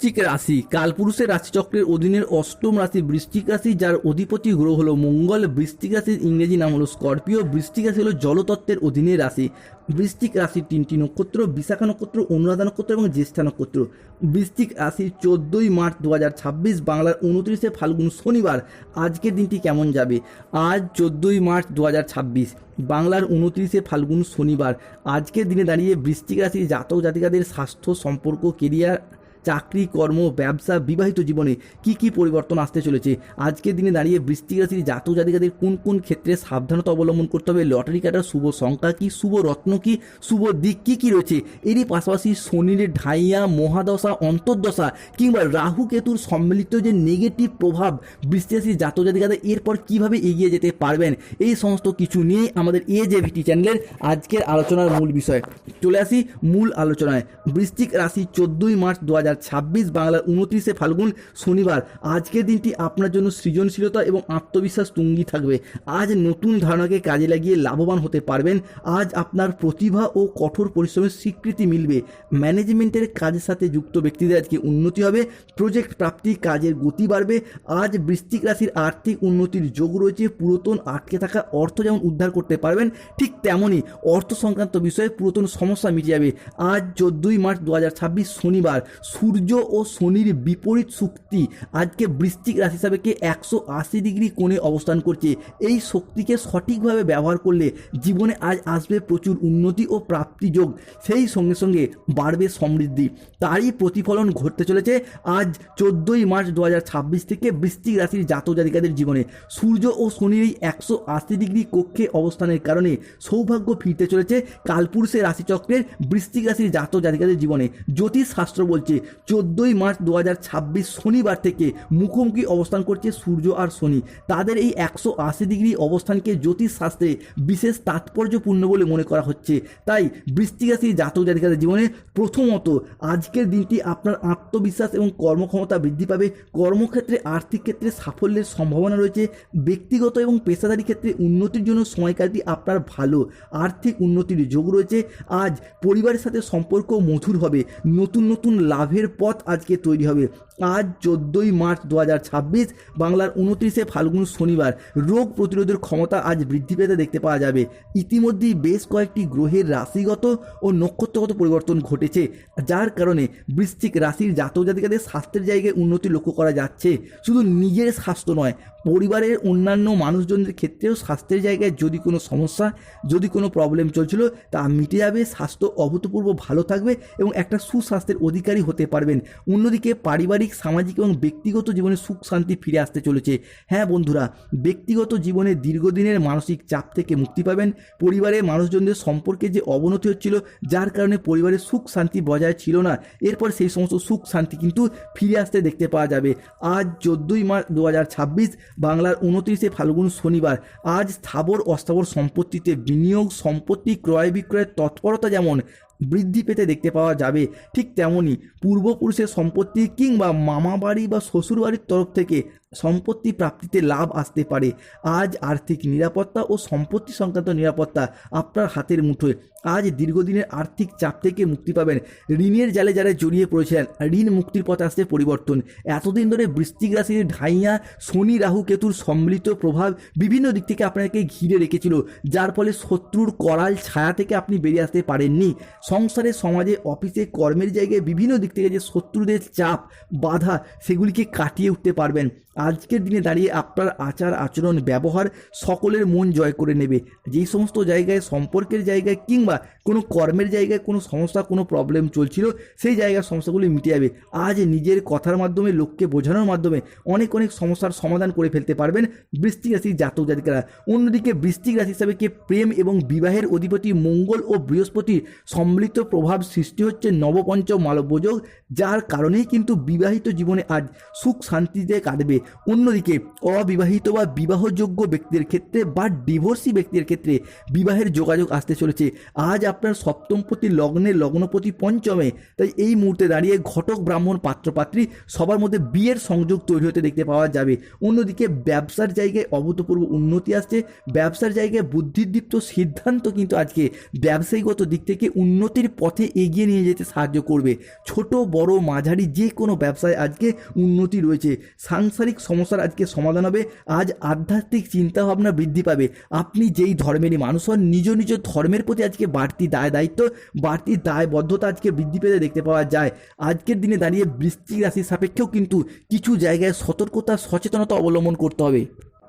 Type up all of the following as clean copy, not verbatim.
বৃশ্চিক রাশি কালপুরুষের রাশিচক্রের অধীনের অষ্টম রাশি বৃশ্চিক রাশি, যার অধিপতি গ্রহ হলো মঙ্গল। বৃশ্চিক রাশির ইংরেজি নাম হলো স্করপিও। বৃশ্চিক রাশি হলো জলতত্ত্বের অধীনের রাশি। বৃশ্চিক রাশির তিনটি নক্ষত্র: বিশাখা নক্ষত্র, অনুরাধা নক্ষত্র এবং জ্যেষ্ঠা নক্ষত্র। বৃশ্চিক রাশির 14ই মার্চ 2026, বাংলার 29শে ফাল্গুন শনিবার। আজকের দিনটি কেমন যাবে? আজ 14ই মার্চ 2026, বাংলার 29শে ফাল্গুন শনিবার। আজকের দিনে দাঁড়িয়ে বৃশ্চিক রাশির জাতক জাতিকাদের স্বাস্থ্য, সম্পর্ক, কেরিয়ার, চাকরি, কর্ম, ব্যবসা, বিবাহিত জীবনে কি কি পরিবর্তন আসতে চলেছে? আজকের দিনে দাঁড়িয়ে বৃশ্চিক রাশির জাতক জাতিকাদের কোন কোন ক্ষেত্রে সাবধানতা অবলম্বন করতে হবে? লটারি কাটার শুভ সংখ্যা কি? শুভ রত্ন কি? শুভ দিক কি কি রয়েছে? এরই পাশাপাশি শনির ঢাইয়া, মহাদশা, অন্তর্দশা কিংবা রাহু কেতুর সম্মিলিত যে নেগেটিভ প্রভাব বৃশ্চিক রাশির জাতক জাতিকাদের এরপর কিভাবে এগিয়ে যেতে পারবেন, এই সমস্ত কিছু নিয়ে আমাদের AJVT চ্যানেলের আজকের আলোচনার মূল বিষয়। চলে আসি মূল আলোচনায়। বৃশ্চিক রাশি 14ই মার্চ 2026, বাংলার 29শে ফাল্গুন শনিবার। আজকের দিনটি আপনার জন্য সৃজনশীলতা এবং আত্মবিশ্বাস তুঙ্গি থাকবে। আজ নতুন ধারণাকে কাজে লাগিয়ে লাভবান হতে পারবেন। আজ আপনার প্রতিভা ও কঠোর পরিশ্রমের স্বীকৃতি মিলবে। ম্যানেজমেন্টের কাজের সাথে যুক্ত ব্যক্তিদের আজকে উন্নতি হবে। প্রজেক্ট প্রাপ্তি, কাজের গতি বাড়বে। আজ বৃশ্চিক রাশির আর্থিক উন্নতির যোগ রয়েছে। পুরাতন আটকে থাকা অর্থ যেমন উদ্ধার করতে পারবেন, ঠিক তেমনই অর্থ সংক্রান্ত বিষয়ে পুরাতন সমস্যা মিটে যাবে। আজ 14ই মার্চ 2026 শনিবার। সূর্য ও শনির বিপরীত শক্তি আজকে বৃশ্চিক রাশি হিসাবেকে 180 ডিগ্রি কোণে অবস্থান করছে। এই শক্তিকে সঠিকভাবে ব্যবহার করলে জীবনে আজ আসবে প্রচুর উন্নতি ও প্রাপ্তি যোগ, সেই সঙ্গে সঙ্গে বাড়বে সমৃদ্ধি। তারই প্রতিফলন ঘটতে চলেছে আজ 14ই মার্চ 2026 থেকে বৃশ্চিক রাশির জাতক জাতিকাদের জীবনে। সূর্য ও শনির এই 180 ডিগ্রি কক্ষে অবস্থানের কারণে সৌভাগ্য ফিরতে চলেছে কালপুরুষের রাশিচক্রের বৃশ্চিক রাশির জাতক জাতিকাদের জীবনে। জ্যোতিষ শাস্ত্র বলছে 14ই মার্চ 2026 শনিবার থেকে মুখোমুখি অবস্থান করছে সূর্য আর শনি। তাদের এই 180 ডিগ্রি অবস্থানকে জ্যোতিষ শাস্ত্রে বিশেষ তাৎপর্যপূর্ণ বলে মনে করা হচ্ছে। তাই বৃশ্চিক রাশির জাতক জাতিকাদের জীবনে প্রথমত আজকের দিনটি আপনার আত্মবিশ্বাস এবং কর্মক্ষমতা বৃদ্ধি পাবে। কর্মক্ষেত্রে, আর্থিক ক্ষেত্রে সাফল্যের সম্ভাবনা রয়েছে। ব্যক্তিগত এবং পেশাদারি ক্ষেত্রে উন্নতির জন্য সময়কালটি আপনার ভালো। আর্থিক উন্নতির যোগ রয়েছে। আজ পরিবারের সাথে সম্পর্ক মধুর হবে। নতুন নতুন লাভের পথ আজকে তৈরি হবে। আজ 14ই মার্চ 2026, বাংলার 29শে ফাল্গুন শনিবার। রোগ প্রতিরোধের ক্ষমতা আজ বৃদ্ধি পেতে দেখতে পাওয়া যাবে। ইতিমধ্যেই বেশ কয়েকটি গ্রহের রাশিগত ও নক্ষত্রগত পরিবর্তন ঘটেছে, যার কারণে বৃশ্চিক রাশির জাতক জাতিকাদের স্বাস্থ্যের জায়গায় উন্নতি লক্ষ্য করা যাচ্ছে। শুধু নিজের স্বাস্থ্য নয়, পরিবারের অন্যান্য মানুষজনদের ক্ষেত্রেও স্বাস্থ্যের জায়গায় যদি কোনো সমস্যা, যদি কোনো প্রবলেম চলছিল, তা মিটে যাবে। স্বাস্থ্য অভূতপূর্ব ভালো থাকবে এবং একটা সুস্বাস্থ্যের অধিকারী হতে পারবেন। অন্যদিকে পারিবারিক, সামাজিক এবং ব্যক্তিগত জীবনে সুখ শান্তি ফিরে আসতে চলেছে। হ্যাঁ বন্ধুরা, ব্যক্তিগত জীবনে দীর্ঘদিনের মানসিক চাপ থেকে মুক্তি পাবেন। পরিবারের মানুষজনদের সম্পর্কে যে অবনতি হচ্ছিল, যার কারণে পরিবারের সুখ শান্তি বজায় ছিল না, এরপর সেই সমস্ত সুখ শান্তি কিন্তু ফিরে আসতে দেখতে পাওয়া যাবে। আজ 14ই মার্চ 2026, বাংলার 29শে ফাল্গুন শনিবার। আজ স্থাবর অস্থাবর সম্পত্তিতে বিনিয়োগ, সম্পত্তি ক্রয় বিক্রয়ের তৎপরতা যেমন বৃদ্ধি পেতে দেখতে পাওয়া যাবে, ঠিক তেমনই পূর্বপুরুষের সম্পত্তি কিংবা মামা বাড়ি বা শ্বশুর বাড়ির তরফ থেকে সম্পত্তি প্রাপ্তিতে লাভ আসতে পারে। আজ আর্থিক নিরাপত্তা ও সম্পত্তি সংক্রান্ত নিরাপত্তা আপনার হাতের মুঠোয়। আজ দীর্ঘদিনের আর্থিক চাপ থেকে মুক্তি পাবেন। ঋণের জালে যারা জড়িয়ে পড়েছিলেন, ঋণ মুক্তির পথে আসতে পরিবর্তন। এতদিন ধরে বৃশ্চিক রাশির ঢাইয়া, শনি রাহু কেতুর সম্মিলিত প্রভাব বিভিন্ন দিক থেকে আপনাকে ঘিরে রেখেছিল, যার ফলে শত্রুর করাল ছায়া থেকে আপনি বেরিয়ে আসতে পারেননি। সংসারে, সমাজে, অফিসে, কর্মের জায়গায় বিভিন্ন দিক থেকে যে শত্রুদের চাপ, বাধা, সেগুলিকে কাটিয়ে উঠতে পারবেন। আজকের দিনে দাঁড়িয়ে আপনার আচার আচরণ, ব্যবহার সকলের মন জয় করে নেবে। যেই সমস্ত জায়গায়, সম্পর্কের জায়গায় কিংবা কোনো কর্মের জায়গায় কোনো সমস্যা, কোনো প্রবলেম চলছিল, সেই জায়গার সমস্যাগুলি মিটে যাবে। আজ নিজের কথার মাধ্যমে, লোককে বোঝানোর মাধ্যমে অনেক সমস্যার সমাধান করে ফেলতে পারবেন বৃশ্চিক রাশির জাতক জাতিকারা। অন্যদিকে বৃশ্চিক রাশি হিসাবে প্রেম এবং বিবাহের অধিপতি মঙ্গল ও বৃহস্পতির সম্মিলিত প্রভাব সৃষ্টি হচ্ছে নবপঞ্চম মালব্যযোগ, যার কারণেই কিন্তু বিবাহিত জীবনে আজ সুখ শান্তিতে কাটবে। অন্যদিকে অবিবাহিত বা বিবাহযোগ্য ব্যক্তিদের ক্ষেত্রে বা ডিভোর্সি ব্যক্তিদের ক্ষেত্রে বিবাহের যোগাযোগ আসতে চলেছে। আজ আপনার সপ্তমপতি লগ্নের লগ্নপতি পঞ্চমে, তাই এই মুহূর্তে দাঁড়িয়ে ঘটক ব্রাহ্মণ পাত্রপাত্রী সবার মধ্যে বিয়ের সংযোগ তৈরি হতে দেখতে পাওয়া যাবে। অন্যদিকে ব্যবসার জায়গায় অভূতপূর্ব উন্নতি আসছে। ব্যবসার জায়গায় বুদ্ধিদীপ্ত সিদ্ধান্ত কিন্তু আজকে ব্যবসায়িকগত দিক থেকে উন্নতির পথে এগিয়ে নিয়ে যেতে সাহায্য করবে। ছোট বড় মাঝারি যে কোনো ব্যবসায় আজকে উন্নতি রয়েছে। সাংসারিক সমস্যার আজকে সমাধান হবে। আজ আধ্যাত্মিক চিন্তাভাবনা বৃদ্ধি পাবে। আপনি যেই ধর্মেরই মানুষ হন, নিজ নিজ ধর্মের প্রতি আজকে বাড়তি দায়িত্ব, বাড়তি দায়বদ্ধতা আজকে বৃদ্ধি পেতে দেখতে পাওয়া যায়। আজকের দিনে দাঁড়িয়ে বৃশ্চিক রাশির সাপেক্ষেও কিন্তু কিছু জায়গায় সতর্কতা সচেতনতা অবলম্বন করতে হবে।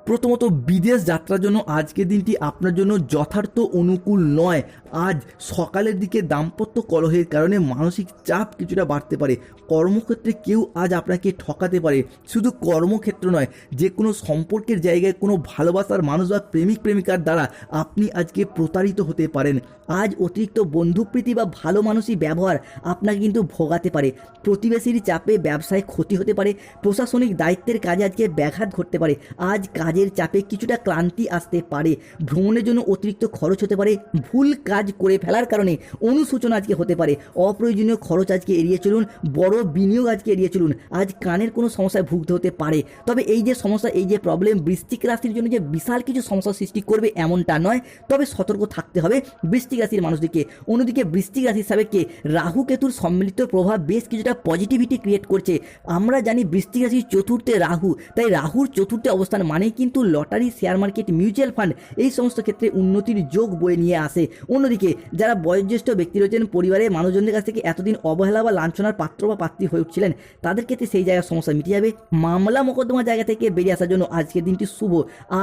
প্রথমত, বিদেশ যাত্রার জন্য আজকের দিনটি আপনার জন্য যথার্থ অনুকূল নয়। আজ সকালের দিকে দাম্পত্য কলহের কারণে মানসিক চাপ কিছুটা বাড়তে পারে। কর্মক্ষেত্রে কেউ আজ আপনাকে ঠকাতে পারে। শুধু কর্মক্ষেত্র নয়, যে কোনো সম্পর্কের জায়গায় কোনো ভালোবাসার মানুষ বা প্রেমিক প্রেমিকার দ্বারা আপনি আজকে প্রতারিত হতে পারেন। আজ অতিরিক্ত বন্ধুপ্রীতি বা ভালো মানুষই ব্যবহার আপনাকে কিন্তু ভোগাতে পারে। প্রতিবেশীর চাপে ব্যবসায় ক্ষতি হতে পারে। প্রশাসনিক দায়িত্বের কাজে আজকে ব্যাঘাত ঘটতে পারে। আজ কাজের চাপে কিছুটা ক্লান্তি আসতে পারে। ভ্রমণের জন্য অতিরিক্ত খরচ হতে পারে। ভুল কাজ করে ফেলার কারণে অনুশোচনা আজকে হতে পারে। অপ্রয়োজনীয় খরচ আজকে এড়িয়ে চলুন। বড় বিনিয়োগ আজকে এড়িয়ে চলুন। আজ কানের কোনো সমস্যায় ভুগতে হতে পারে। তবে এই যে সমস্যা, এই যে প্রবলেম বৃশ্চিক রাশির জন্য যে বিশাল কিছু সমস্যা সৃষ্টি করবে এমনটা নয়। তবে সতর্ক থাকতে হবে বৃশ্চিক রাশির মানুষদেরকে। অন্যদিকে বৃশ্চিক রাশির সাপেক্ষে রাহু কেতুর সম্মিলিত প্রভাব বেশ কিছুটা পজিটিভিটি ক্রিয়েট করছে। আমরা জানি বৃশ্চিক রাশির চতুর্থে রাহু, তাই রাহুর চতুর্থে অবস্থান মানেই কিন্তু lottery, share market, mutual fund এই সমস্ত ক্ষেত্রে উন্নতির যোগ বয়ে নিয়ে আসে। অন্যদিকে যারা বয়োজ্যেষ্ঠ ব্যক্তি রয়েছেন, পরিবারের মানুষজনদের কাছ থেকে এতদিন অবহেলা বা লাঞ্ছনার পাত্র বা পাত্রী হয়ে উঠছিলেন, তাদের ক্ষেত্রে সেই জায়গার সমস্যা মিটে যাবে। মামলা মোকদ্দমা জায়গা থেকে বেরিয়ে আসার জন্য আজকের দিনটি শুভ।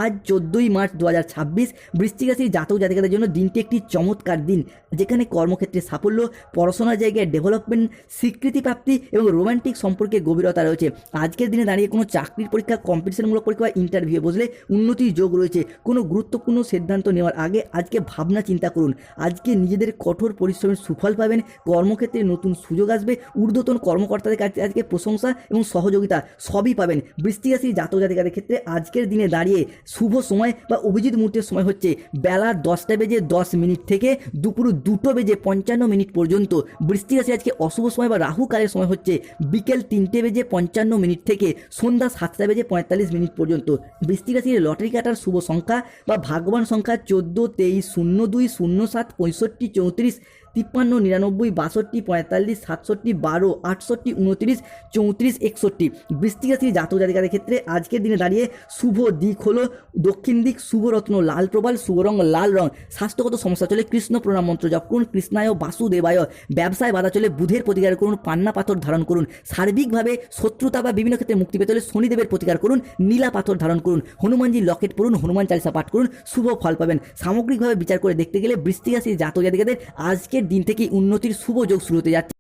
আজ 14ই মার্চ 2026 বৃশ্চিক রাশির জাতক জাতিকাদের জন্য দিনটি একটি চমৎকার দিন, যেখানে কর্মক্ষেত্রে সাফল্য, পড়াশোনার জায়গায় ডেভেলপমেন্ট, স্বীকৃতি প্রাপ্তি এবং রোমান্টিক সম্পর্কে গভীরতা রয়েছে। আজকের দিনে দাঁড়িয়ে কোনো চাকরির পরীক্ষা, কম্পিটিশনমূলক পরীক্ষা বা ইন্টারভিউ বসলে উন্নতির যোগ রয়েছে। কোনো গুরুত্বপূর্ণ সিদ্ধান্ত নেওয়ার আগে আজকে ভাবনা চিন্তা করুন। আজকে নিজেদের কঠোর পরিশ্রমের সুফল পাবেন। কর্মক্ষেত্রে নতুন সুযোগ আসবে। ঊর্ধ্বতন কর্মকর্তাদের কাছে আজকে প্রশংসা এবং সহযোগিতা সবই পাবেন। বৃশ্চিক রাশির জাতক জাতিকাদের ক্ষেত্রে আজকের দিনে দাঁড়িয়ে শুভ সময় বা অভিজিৎ মুহূর্তের সময় হচ্ছে বেলা 10:10 থেকে দুপুর 2:55 পর্যন্ত। বৃশ্চিক রাশি আজকে অশুভ সময় বা রাহু কালের সময় হচ্ছে বিকেল 3:55 থেকে সন্ধ্যা 7:45 পর্যন্ত। বৃশ্চিক রাশির লটারি কাটার শুভ সংখ্যা বা ভাগ্যবান সংখ্যা 14, 23, 02, 07, 65, 34, 53, 99, 62, 45, 67, 12, 68, 29, 34, 61। বৃশ্চিক রাশির জাতক জাতিকাদের ক্ষেত্রে আজকের দিনে দাঁড়িয়ে শুভ দিক হলো দক্ষিণ দিক, শুভ রত্ন লাল প্রবাল, শুভ রং লাল রং। স্বাস্থ্যগত সমস্যা চলে কৃষ্ণ প্রণাম মন্ত্র জপ করুন, কৃষ্ণায় বাসুদেবায়। ব্যবসায় বাধা চলে বুধের প্রতিকার করুন, পান্না পাথর ধারণ করুন। সার্বিকভাবে শত্রুতা বা বিভিন্ন ক্ষেত্রে মুক্তি পেতে হলে শনিদেবের প্রতিকার করুন, নীলা পাথর ধারণ করুন, হনুমানজি লকেট পড়ুন, হনুমান চালিসা পাঠ করুন, শুভ ফল পাবেন। সামগ্রিকভাবে বিচার করে দেখতে গেলে বৃশ্চিক রাশির জাতক জাতিকাদের আজকের দিন থেকেই উন্নতির শুভ যোগ শুরু হতে যাচ্ছে।